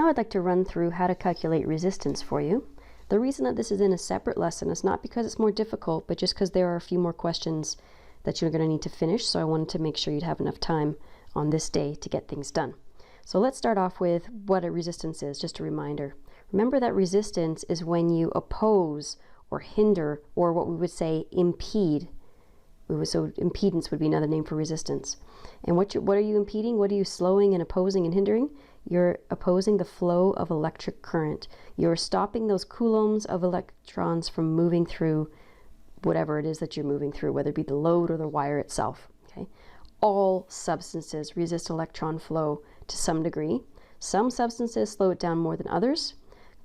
Now I'd like to run through how to calculate resistance for you. The reason that this is in a separate lesson is not because it's more difficult, but just because there are a few more questions that you're going to need to finish, so I wanted to make sure you'd have enough time on this day to get things done. So let's start off with what a resistance is, just a reminder. Remember that resistance is when you oppose or hinder, or what we would say impede. So impedance would be another name for resistance. And what are you impeding? What are you slowing and opposing and hindering? You're opposing the flow of electric current. You're stopping those coulombs of electrons from moving through whatever it is that you're moving through, whether it be the load or the wire itself. Okay? All substances resist electron flow to some degree. Some substances slow it down more than others.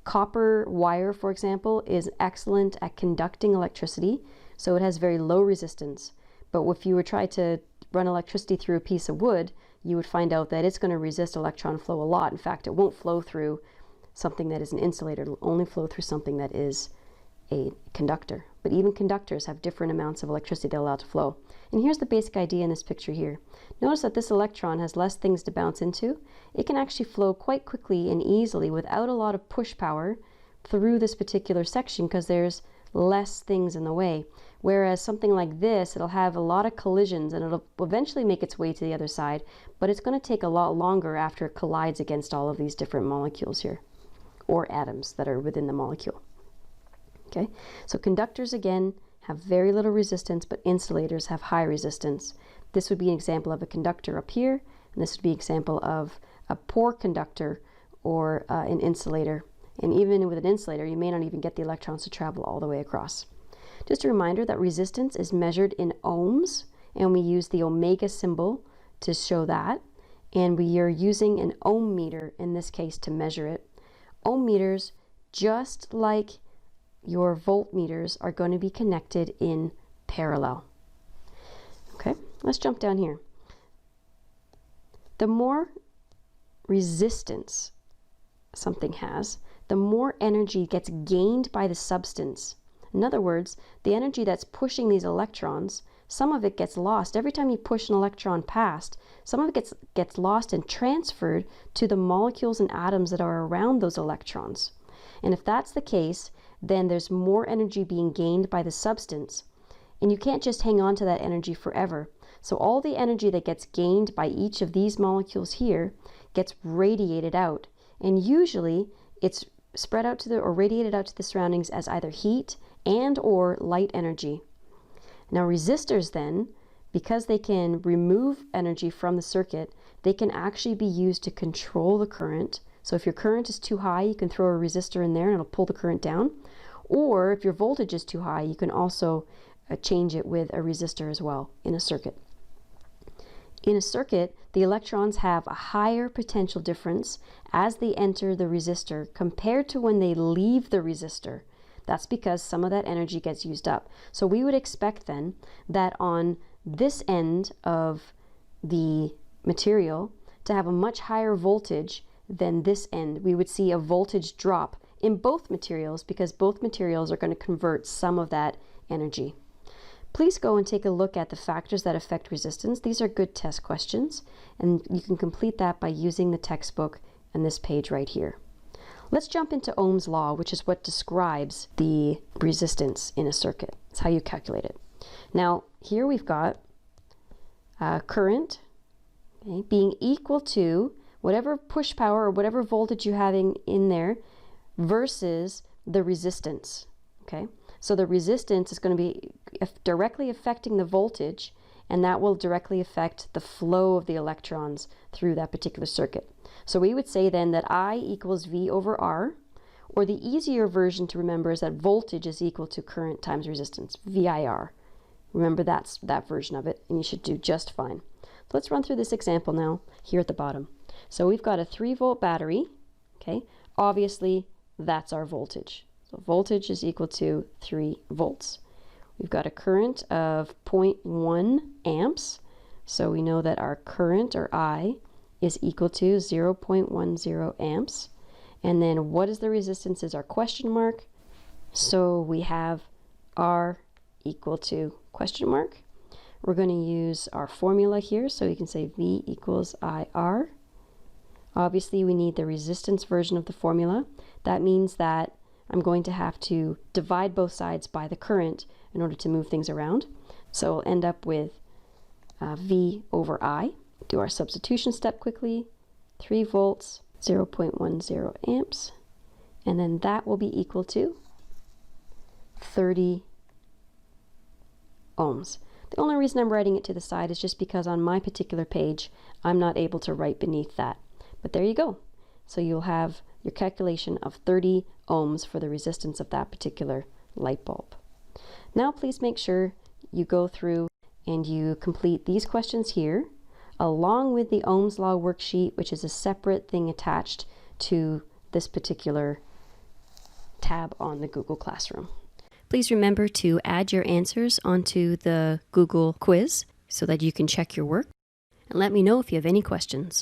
Copper wire, for example, is excellent at conducting electricity, so it has very low resistance. But if you were trying to run electricity through a piece of wood, you would find out that it's going to resist electron flow a lot. In fact, it won't flow through something that is an insulator. It'll only flow through something that is a conductor. But even conductors have different amounts of electricity they're allowed to flow. And here's the basic idea in this picture here. Notice that this electron has less things to bounce into. It can actually flow quite quickly and easily without a lot of push power through this particular section because there's less things in the way. Whereas something like this, it'll have a lot of collisions and it'll eventually make its way to the other side, but it's going to take a lot longer after it collides against all of these different molecules here, or atoms that are within the molecule. Okay, so conductors again have very little resistance, but insulators have high resistance. This would be an example of a conductor up here, and this would be an example of a poor conductor or an insulator. And even with an insulator, you may not even get the electrons to travel all the way across. Just a reminder that resistance is measured in ohms, and we use the omega symbol to show that. And we are using an ohm meter in this case to measure it. Ohm meters, just like your voltmeters, are going to be connected in parallel. Okay, let's jump down here. The more resistance something has, the more energy gets gained by the substance. In other words, the energy that's pushing these electrons, some of it gets lost. Every time you push an electron past, some of it gets lost and transferred to the molecules and atoms that are around those electrons. And if that's the case, then there's more energy being gained by the substance. And you can't just hang on to that energy forever. So all the energy that gets gained by each of these molecules here gets radiated out. And usually it's spread out to or radiated out to the surroundings as either heat and or light energy. Now resistors then, because they can remove energy from the circuit, they can actually be used to control the current. So if your current is too high, you can throw a resistor in there and it'll pull the current down. Or if your voltage is too high, you can also change it with a resistor as well in a circuit. In a circuit, the electrons have a higher potential difference as they enter the resistor compared to when they leave the resistor. That's because some of that energy gets used up. So we would expect then that on this end of the material to have a much higher voltage than this end. We would see a voltage drop in both materials because both materials are going to convert some of that energy. Please go and take a look at the factors that affect resistance. These are good test questions, and you can complete that by using the textbook and this page right here. Let's jump into Ohm's law, which is what describes the resistance in a circuit. It's how you calculate it. Now, here we've got current being equal to whatever push power or whatever voltage you're having in there versus the resistance. Okay, so the resistance is going to be directly affecting the voltage, and that will directly affect the flow of the electrons through that particular circuit. So we would say then that I equals V over R, or the easier version to remember is that voltage is equal to current times resistance, VIR. Remember that's that version of it, and you should do just fine. So let's run through this example now here at the bottom. So we've got a 3-volt battery, okay? Obviously, that's our voltage. So voltage is equal to 3 volts. We've got a current of 0.1 amps. So we know that our current, or I, is equal to 0.10 amps. And then what is the resistance is our question mark. So we have R equal to question mark. We're going to use our formula here. So we can say V equals IR. Obviously, we need the resistance version of the formula. That means that I'm going to have to divide both sides by the current in order to move things around. So we'll end up with V over I. Do our substitution step quickly. 3 volts, 0.10 amps. And then that will be equal to 30 ohms. The only reason I'm writing it to the side is just because on my particular page, I'm not able to write beneath that. But there you go. So you'll have your calculation of 30 ohms for the resistance of that particular light bulb. Now please make sure you go through and you complete these questions here, along with the Ohm's Law worksheet, which is a separate thing attached to this particular tab on the Google Classroom. Please remember to add your answers onto the Google quiz so that you can check your work. And let me know if you have any questions.